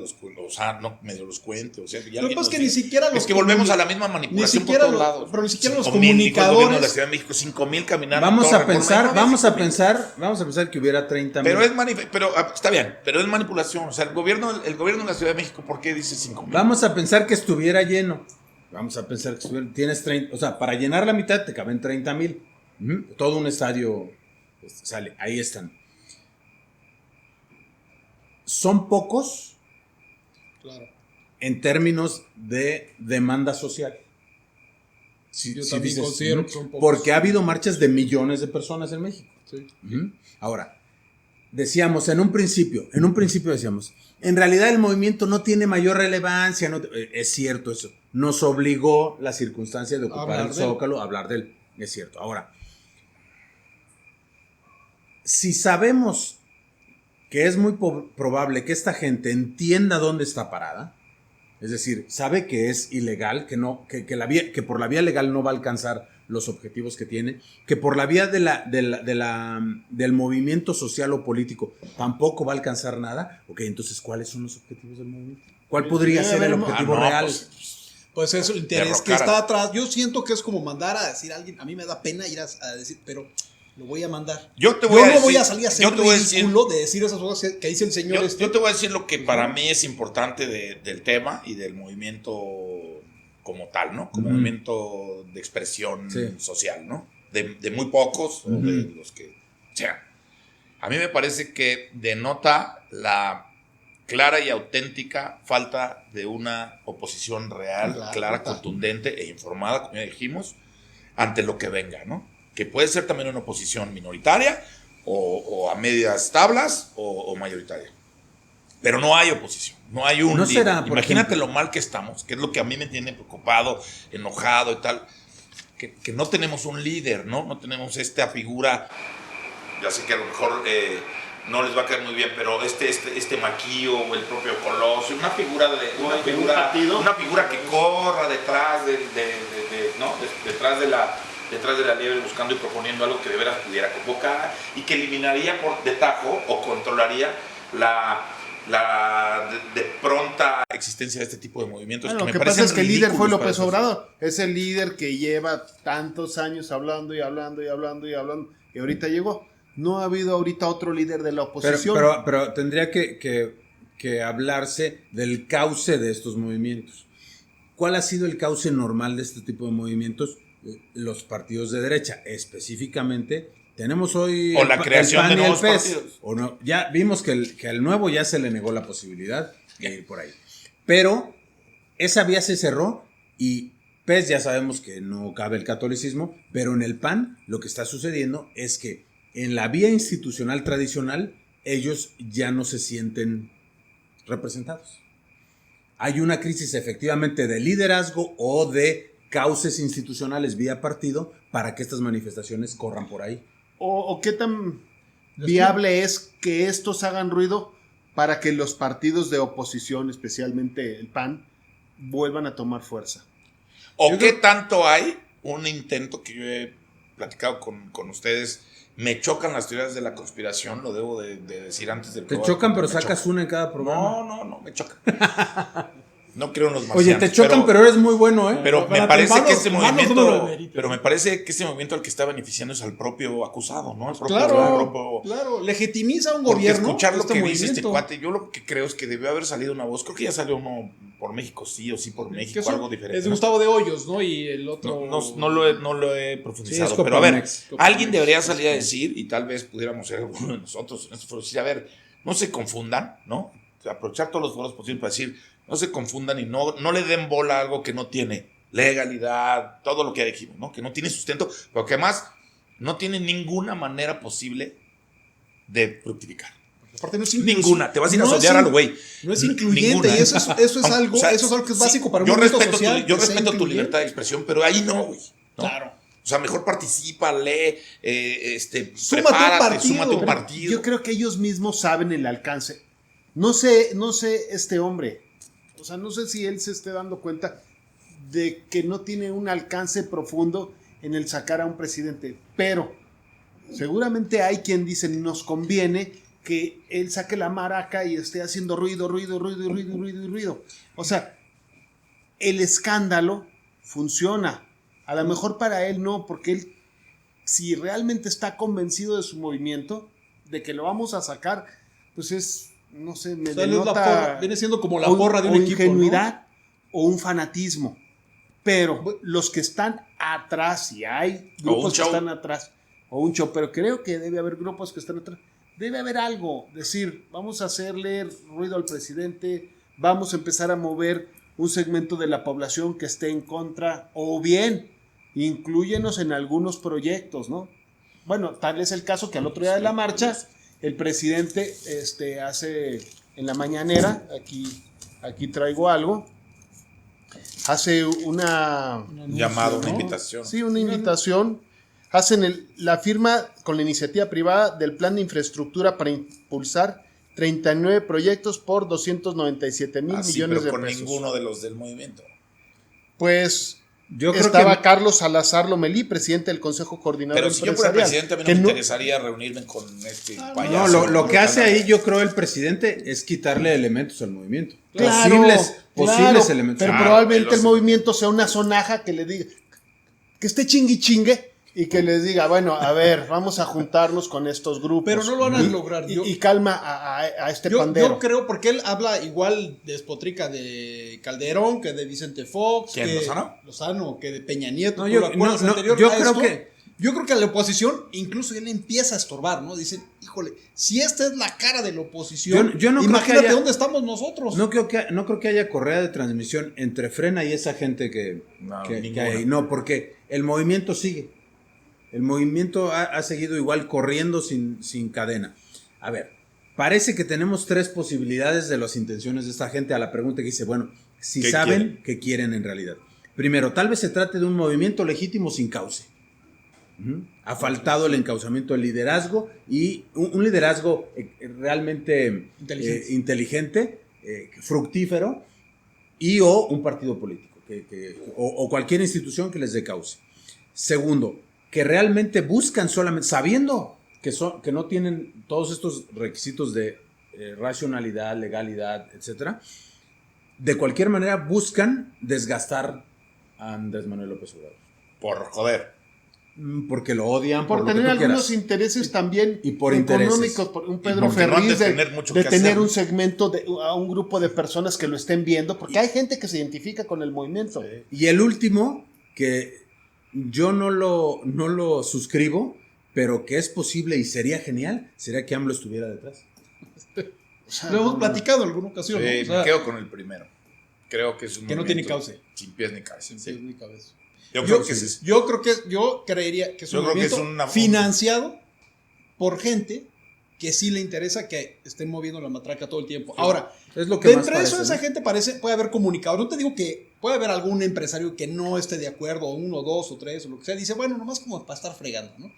medio los cuente? O sea, y Lo que alguien pasa es nos que ni diga? siquiera los Es que volvemos comuni- a la misma manipulación ni por siquiera todos los- lados. pero ni siquiera los 5,000 dijo el gobierno de la comunicadores- Ciudad de México, 5,000 caminando. Vamos toda a Reforma, pensar, no había vamos a 5,000. pensar que hubiera 30,000. Pero está bien, pero es manipulación. O sea, el gobierno de la Ciudad de México, ¿por qué dice 5,000? Vamos a pensar que estuviera lleno. Vamos a pensar que tienes 30, o sea, para llenar la mitad te caben 30,000. Todo un estadio sale, ahí están. Son pocos Claro. en términos de demanda social. Yo también considero que son pocos. Porque ha habido marchas de millones de personas en México. Sí. Ahora, decíamos en un principio decíamos, en realidad el movimiento no tiene mayor relevancia, es cierto eso, nos obligó la circunstancia de ocupar Hablar el de él. Zócalo, hablar de él, es cierto. Ahora, si sabemos que es muy probable que esta gente entienda dónde está parada, es decir, sabe que es ilegal, que por la vía legal no va a alcanzar los objetivos que tiene, que por la vía del movimiento social o político tampoco va a alcanzar nada. Ok, entonces, ¿cuáles son los objetivos del movimiento? ¿Cuál podría ser el objetivo real? Pues es el interés que derrocar está atrás. Yo siento que es como mandar a decir a alguien. A mí me da pena ir a decir, pero lo voy a mandar. Yo te voy a no decir, voy a salir a hacer yo te voy a decir- ridículo de decir esas cosas que dice el señor Yo te voy a decir lo que para mí es importante del tema y del movimiento como tal, ¿no? Como movimiento de expresión social, ¿no? De muy pocos o de los que sean. A mí me parece que denota la clara y auténtica falta de una oposición real, clara, contundente e informada, como ya dijimos, ante lo que venga, ¿no? Que puede ser también una oposición minoritaria o a medias tablas o mayoritaria. Pero no hay oposición, no hay un ¿No líder. será, por Imagínate ejemplo, lo mal que estamos, que es lo que a mí me tiene preocupado, enojado y tal, que no tenemos un líder, ¿no? No tenemos esta figura, ya sé que a lo mejor no les va a caer muy bien, pero este Maquillo o el propio Colosio, una figura que corra detrás detrás de la liebre buscando y proponiendo algo que de veras pudiera convocar y que eliminaría de tajo o controlaría la de pronta existencia de este tipo de movimientos. Bueno, que lo me que pasa es que el líder fue ridículos López para Obrador. Es el líder que lleva tantos años hablando y ahorita llegó. No ha habido ahorita otro líder de la oposición. Pero tendría que hablarse del cauce de estos movimientos. ¿Cuál ha sido el cauce normal de este tipo de movimientos? Los partidos de derecha, específicamente. Tenemos hoy o la creación de nuevos partidos. O no, ya vimos que al nuevo ya se le negó la posibilidad de ir por ahí. Pero esa vía se cerró y PES ya sabemos que no cabe el catolicismo, pero en el PAN lo que está sucediendo es que en la vía institucional tradicional ellos ya no se sienten representados. Hay una crisis efectivamente de liderazgo o de cauces institucionales vía partido para que estas manifestaciones corran por ahí. ¿O qué tan viable es que estos hagan ruido para que los partidos de oposición, especialmente el PAN, vuelvan a tomar fuerza? ¿O qué tanto hay un intento que yo he platicado con ustedes? Me chocan las teorías de la conspiración, lo debo de decir antes del Te programa. chocan, pero Me sacas chocan. una en cada programa. No, me chocan. No creo en los marcianos. Oye, te chocan, pero eres muy bueno, ¿eh? Pero me Para parece tus que este manos, movimiento, no lo demerites. pero me parece que este movimiento al que está beneficiando es al propio acusado, ¿no? Al propio, Claro, legitimiza a un porque gobierno. escuchar lo que dice este movimiento. cuate, yo lo que creo es que debió haber salido una voz. Creo que ya salió uno por México sí o sí por Que México, eso algo diferente. es de ¿no? Gustavo de Hoyos, ¿no? Y el otro. No lo he profundizado, Sí, es pero a ver, Coparmex. alguien debería salir a decir, y tal vez pudiéramos ser alguno de nosotros en este foro, decir, a ver, no se confundan, ¿no? O sea, aprovechar todos los foros posibles para decir, no se confundan y no le den bola a algo que no tiene legalidad, todo lo que ya dijimos, ¿no? Que no tiene sustento, pero que además no tiene ninguna manera posible de fructificar. Aparte no es Ninguna, te vas a ir a no sondear es al güey. No es incluyente Ninguna. y eso es algo, O sea, eso es algo que es sí, básico para un yo movimiento respeto social. yo que sea respeto tu incluyente. libertad de expresión, pero ahí no, güey. ¿no? Claro. O sea, mejor participa, lee, Súmate prepárate, un súmate un partido. partido. Yo creo que ellos mismos saben el alcance. No sé este hombre. O sea, no sé si él se esté dando cuenta de que no tiene un alcance profundo en el sacar a un presidente. Pero seguramente hay quien dice, nos conviene que él saque la maraca y esté haciendo ruido. O sea, el escándalo funciona. A lo mejor para él no, porque él, si realmente está convencido de su movimiento, de que lo vamos a sacar, pues es, no sé, me O sea, él es la denota porra, viene siendo como la porra de un equipo, ingenuidad o un fanatismo. Pero los que están atrás, y hay grupos que están atrás, o un show, pero creo que debe haber grupos que están atrás. Debe haber algo, decir, vamos a hacerle ruido al presidente, vamos a empezar a mover un segmento de la población que esté en contra, o bien, inclúyenos en algunos proyectos, ¿no? Bueno, tal es el caso que al otro día de la marcha, el presidente hace en la mañanera, aquí traigo algo, hace una llamado, una ¿no? invitación. Sí, una invitación. Hacen la firma con la iniciativa privada del plan de infraestructura para impulsar 39 proyectos por 297 mil millones pero de con pesos. ninguno de los del movimiento. Pues Yo creo estaba que Carlos Salazar Lomelí, presidente del Consejo Coordinador Pero si yo fuera Empresarial. presidente, a mí que no me no- interesaría reunirme con este no, payaso. lo que hace ahí, yo creo, el presidente es quitarle elementos al movimiento. Claro, Posibles claro, elementos. pero Claro, probablemente él el lo movimiento sea una sonaja que le diga, que esté chingue y que les diga, bueno, a ver, vamos a juntarnos con estos grupos. Pero no lo van a lograr. Y calma a este Yo pandero. creo, porque él habla igual despotrica de Calderón, que de Vicente Fox, ¿Quién, que Lozano? Lozano, que de Peña Nieto. No, ¿tú yo- lo acuerdas no, anterior yo a creo esto? que- Yo creo que a la oposición incluso él empieza a estorbar, ¿no? Dicen, híjole, si esta es la cara de la oposición, Yo no creo imagínate que haya- dónde estamos nosotros. No creo que haya correa de transmisión entre Frena y esa gente que Ninguna. hay. No, porque el movimiento sigue. El movimiento ha seguido igual corriendo sin cadena. A ver, parece que tenemos 3 posibilidades de las intenciones de esta gente a la pregunta que dice, bueno, si ¿Qué saben quieren? qué quieren en realidad. Primero, tal vez se trate de un movimiento legítimo sin cauce. Ha faltado el encauzamiento del liderazgo y un liderazgo realmente inteligente, fructífero y o un partido político o cualquier institución que les dé cauce. Segundo, que realmente buscan solamente, sabiendo que no tienen todos estos requisitos de racionalidad, legalidad, etcétera, de cualquier manera buscan desgastar a Andrés Manuel López Obrador. Por joder. Porque lo odian, por lo que tener tú algunos quieras. intereses también Y por económicos, intereses. por un Pedro porque no han Ferriz de de, tener mucho de que tener hacer. un segmento a un grupo de personas que lo estén viendo, porque hay gente que se identifica con el movimiento. Y el último, que yo no lo suscribo, pero que es posible y sería genial, sería que AMLO estuviera detrás. O sea, Lo hemos no, platicado en alguna ocasión, ¿no? O sea, Me quedo con el primero. Creo que es un Que no tiene movimiento cauce. sin pies ni cabeza. sin Sí. pies ni cabeza. Yo creo que es Yo creería que es un Yo creo que es movimiento financiado por gente que sí le interesa que estén moviendo la matraca todo el tiempo. Ahora, Es lo que más dentro de eso, parece, esa ¿no? gente puede haber comunicadores. No te digo que puede haber algún empresario que no esté de acuerdo, o 1, 2 o 3 o lo que sea. Dice, bueno, nomás como para estar fregando, ¿no?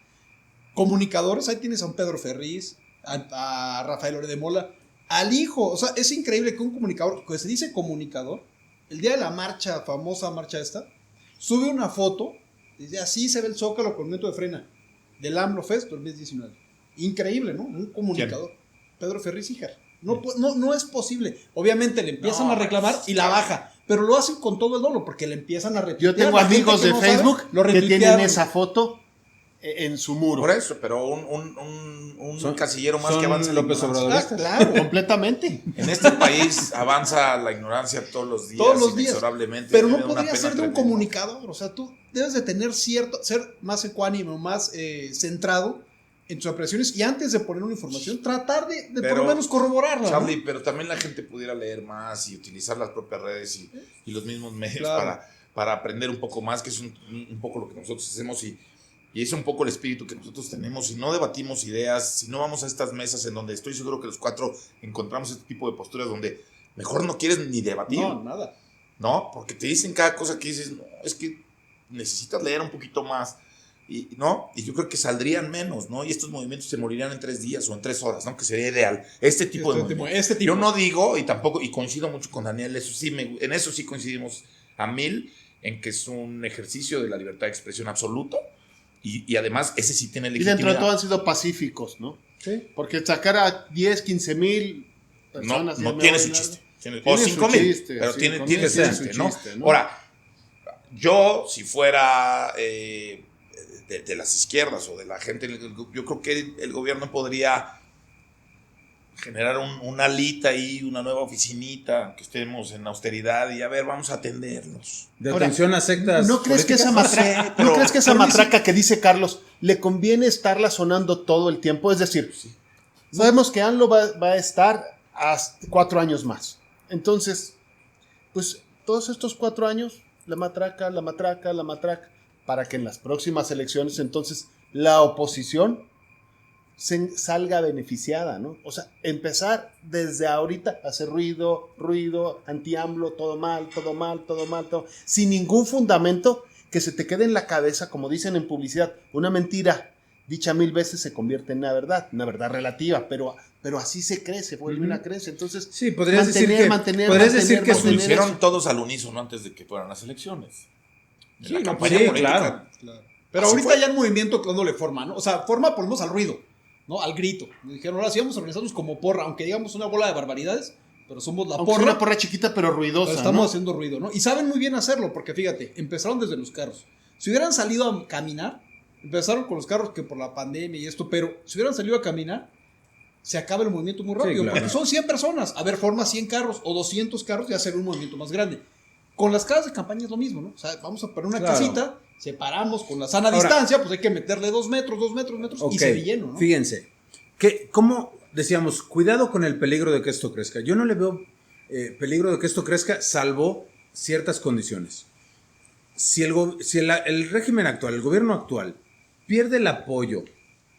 Comunicadores, ahí tienes a un Pedro Ferriz, a Rafael Ore de Mola, al hijo. O sea, es increíble que un comunicador, que se dice comunicador, el día de la marcha, famosa marcha esta, sube una foto, dice, así se ve el Zócalo con método de Frena, del AMLO Fest 2019. Increíble, ¿no? Un comunicador. Pedro Ferriz Híjar. No es posible. Obviamente le empiezan a reclamar y la baja, pero lo hacen con todo el dolo porque le empiezan a retuitear. yo tengo La gente amigos que de no Facebook sabe, lo que tienen retuitearon. esa foto en su muro. por eso, pero un casillero más son que avanza en la López ignorancia. Obrador. Ah, claro. Completamente. En este país avanza la ignorancia todos los días, Todos los días. inexorablemente. Pero no Tiene una podría pena ser de un tremenda. comunicador. O sea, tú debes de tener ser más ecuánime, más centrado en tus apreciaciones y antes de poner una información, tratar de por Pero, lo menos corroborarla. ¿no? Charlie, pero también la gente pudiera leer más y utilizar las propias redes y los mismos medios Claro. para aprender un poco más, que es un poco lo que nosotros hacemos y es un poco el espíritu que nosotros tenemos. Si no debatimos ideas, si no vamos a estas mesas en donde estoy seguro que los 4 encontramos este tipo de posturas donde mejor no quieres ni debatir, No, nada. ¿no? Porque te dicen cada cosa que dices, no, es que necesitas leer un poquito más. ¿No? Y yo creo que saldrían menos, ¿no? Y estos movimientos se morirían en 3 días o en 3 horas, ¿no? Que sería ideal. Este tipo de movimientos. Este tipo. Yo no digo, y tampoco, y coincido mucho con Daniel, en eso sí coincidimos a 1000, en que es un ejercicio de la libertad de expresión absoluto, y además ese sí tiene Y legitimidad. dentro de todo han sido pacíficos, ¿no? Sí. Porque sacar a 10, 15 mil No, personas. no ya me tiene voy su a- chiste. Tiene O su 5000, chiste, pero sí, tiene con su eso tiene chiste, su ¿no? chiste, ¿no? Ahora, yo, si fuera de las izquierdas o de la gente, yo creo que el gobierno podría generar una alita ahí, una nueva oficinita, que estemos en austeridad y a ver, vamos a atenderlos. De Ahora, atención a sectas. ¿No crees que esa políticas? matraca, pero- ¿no crees que esa pero matraca que dice Carlos le conviene estarla sonando todo el tiempo? Es decir, sabemos que AMLO va a estar hasta 4 años más. Entonces, pues todos estos 4 años, la matraca, para que en las próximas elecciones entonces la oposición salga beneficiada, ¿no? O sea, empezar desde ahorita a hacer ruido, anti-AMLO, todo mal, sin ningún fundamento que se te quede en la cabeza, como dicen en publicidad, una mentira dicha 1000 veces se convierte en una verdad relativa, pero así se crece, vuelve una crece. Entonces, Sí, podrías decir mantener que es Lo un- hicieron todos al unísono antes de que fueran las elecciones. en Sí, la no, campaña sí, política. claro. Claro. Pero Así ahorita fue. ya el movimiento dándole forma, ¿no? O sea, forma por lo menos al ruido, ¿no? Al grito. Me dijeron, ahora sí vamos a organizarnos como porra, aunque digamos una bola de barbaridades, pero somos la Aunque sea porra. una porra chiquita pero ruidosa, Pero estamos ¿no? haciendo ruido, ¿no? Y saben muy bien hacerlo, porque fíjate, empezaron desde los carros. Si hubieran salido a caminar, empezaron con los carros que por la pandemia y esto, pero si hubieran salido a caminar, se acaba el movimiento muy rápido, Sí, claro. porque son 100 personas. A ver, forma 100 carros o 200 carros y hacer un movimiento más grande. Con las casas de campaña es lo mismo, ¿no? O sea, vamos a poner una Claro. casita, separamos con la sana Ahora- distancia, pues hay que meterle 2 metros, Ok, y se ve lleno, ¿no? Fíjense, ¿cómo decíamos? Cuidado con el peligro de que esto crezca. Yo no le veo peligro de que esto crezca, salvo ciertas condiciones. Si el régimen actual, el gobierno actual, pierde el apoyo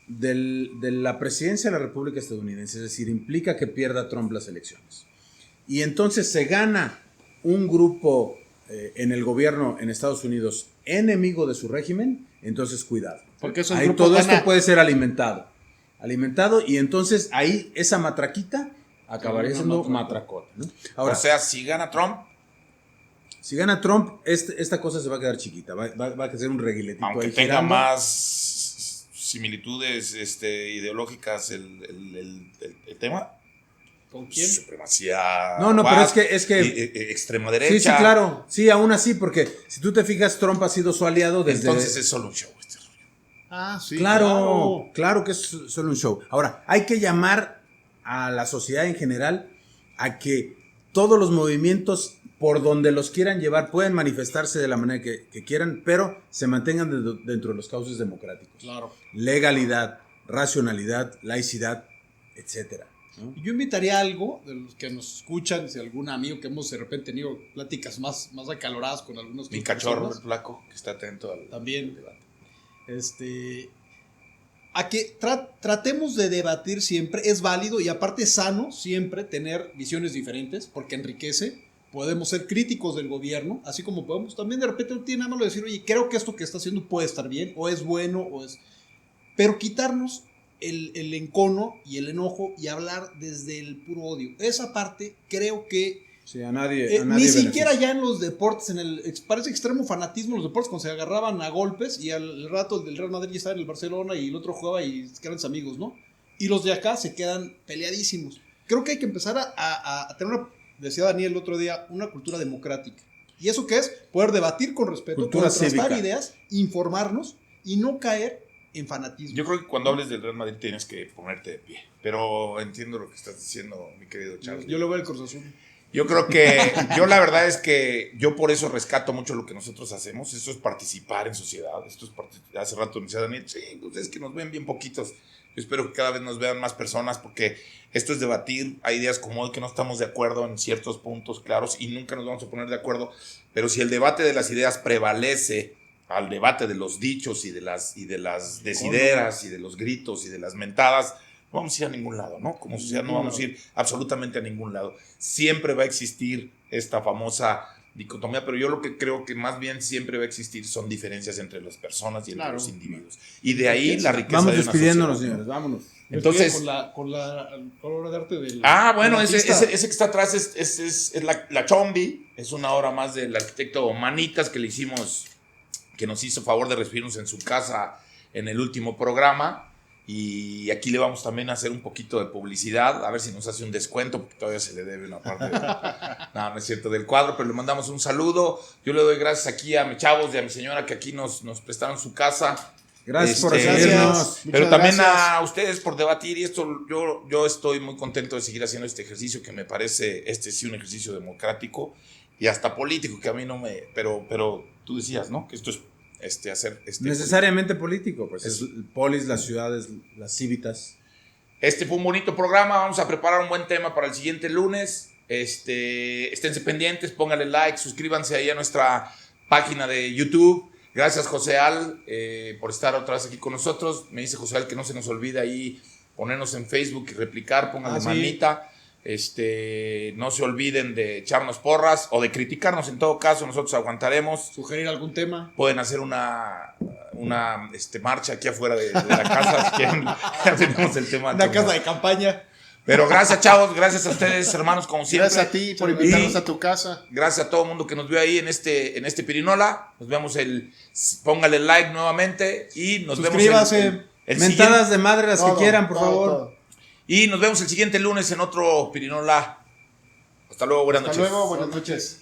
de la presidencia de la República Estadounidense, es decir, implica que pierda Trump las elecciones, y entonces se gana un grupo en el gobierno en Estados Unidos enemigo de su régimen, entonces cuidado. Porque esos Ahí grupos todo gana- esto puede ser alimentado, y entonces ahí esa matraquita acabaría Una siendo matracota. matracota, ¿no? Ahora, O sea, si gana Trump, si gana Trump, esta cosa se va a quedar chiquita, va a ser un reguiletito aunque ahí tenga girando. más similitudes ideológicas el tema, ¿Con quién? supremacía. No, pero WASP, es que extrema derecha. sí, claro, sí, aún así, porque si tú te fijas, Trump ha sido su aliado desde... Entonces es solo un show este rollo. Ah, sí. Claro que es solo un show. Ahora, hay que llamar a la sociedad en general a que todos los movimientos, por donde los quieran llevar, pueden manifestarse de la manera que quieran, pero se mantengan dentro de los cauces democráticos. Claro. Legalidad, racionalidad, laicidad, etcétera, ¿no? Yo invitaría a algo de los que nos escuchan, si algún amigo que hemos de repente tenido pláticas más acaloradas con algunos Mi otras cachorro, personas, el flaco, que está atento al también, debate. a que tratemos de debatir siempre, es válido y aparte es sano siempre tener visiones diferentes, porque enriquece. Podemos ser críticos del gobierno, así como podemos también de repente no tiene nada malo decir, oye, creo que esto que está haciendo puede estar bien, o es bueno, o es... Pero quitarnos el encono y el enojo y hablar desde el puro odio. Esa parte creo que Sí, a nadie ni beneficia. siquiera ya en los deportes, parece extremo fanatismo en los deportes, cuando se agarraban a golpes y al rato el del Real Madrid estaba en el Barcelona y el otro jugaba y grandes amigos, ¿no? Y los de acá se quedan peleadísimos. Creo que hay que empezar a tener decía Daniel el otro día, una cultura democrática. ¿Y eso qué es? Poder debatir con respeto, Cultura contrastar cívica. ideas, informarnos y no caer en fanatismo. Yo creo que cuando hables del Real Madrid tienes que ponerte de pie. Pero entiendo lo que estás diciendo, mi querido Charles. Yo le voy al Cruz Azul. Yo creo que, yo la verdad es que yo por eso rescato mucho lo que nosotros hacemos. Eso es participar en sociedad. Esto es hace rato decía Daniel, sí, pues es que nos ven bien poquitos. Yo espero que cada vez nos vean más personas porque esto es debatir. Hay ideas como hoy que no estamos de acuerdo en ciertos puntos claros y nunca nos vamos a poner de acuerdo. Pero si el debate de las ideas prevalece al debate de los dichos y de las desideras y de los gritos y de las mentadas, no vamos a ir a ningún lado, ¿no? Como sociedad no vamos a ir absolutamente a ningún lado. Siempre va a existir esta famosa dicotomía, pero yo lo que creo que más bien siempre va a existir son diferencias entre las personas y entre los individuos. Y de ahí la riqueza Vamos de una despidiéndonos, sociedad, ¿no? señores, vámonos. Entonces, con la obra de arte del... bueno, del ese artista. que está atrás es la Chombi, es una obra más del arquitecto Manitas que le hicimos, que nos hizo favor de recibirnos en su casa en el último programa. Y aquí le vamos también a hacer un poquito de publicidad, a ver si nos hace un descuento, porque todavía se le debe una parte no es cierto, del cuadro, pero le mandamos un saludo. Yo le doy gracias aquí a mis chavos y a mi señora que aquí nos prestaron su casa. Gracias por Este, recibirnos. Pero Muchas también gracias. a ustedes por debatir y esto yo estoy muy contento de seguir haciendo este ejercicio que me parece sí un ejercicio democrático y hasta político que a mí no me pero tú decías, ¿no? Que esto es hacer Necesariamente político, pues es polis, las ciudades, las cívitas. Este fue un bonito programa, vamos a preparar un buen tema para el siguiente lunes. Esténse pendientes, pónganle like, suscríbanse ahí a nuestra página de YouTube. Gracias, José Al, por estar otra vez aquí con nosotros. Me dice José Al que no se nos olvide ahí ponernos en Facebook y replicar, pónganle sí. manita. No se olviden de echarnos porras o de criticarnos, en todo caso, nosotros aguantaremos. Sugerir algún tema. Pueden hacer una marcha aquí afuera de la casa si quieren. Ya tenemos el tema. Una casa de campaña. Pero gracias, chavos, gracias a ustedes, hermanos, como siempre. Gracias a ti por invitarnos a tu casa. Gracias a todo el mundo que nos vio ahí en este Pirinola. Nos vemos póngale like nuevamente y nos Suscríbase. vemos el Mentadas de madre las Todo, que quieran, por todo, favor. todo. y nos vemos el siguiente lunes en otro Pirinola. Hasta luego, buenas Hasta noches. luego, buenas noches.